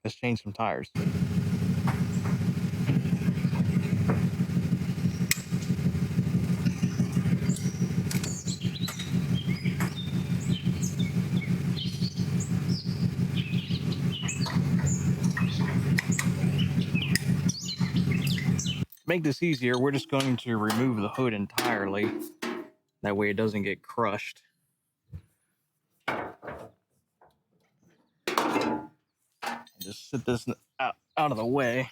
Let's change some tires. To make this easier, we're just going to remove the hood entirely. That way it doesn't get crushed. Just sit this out of the way.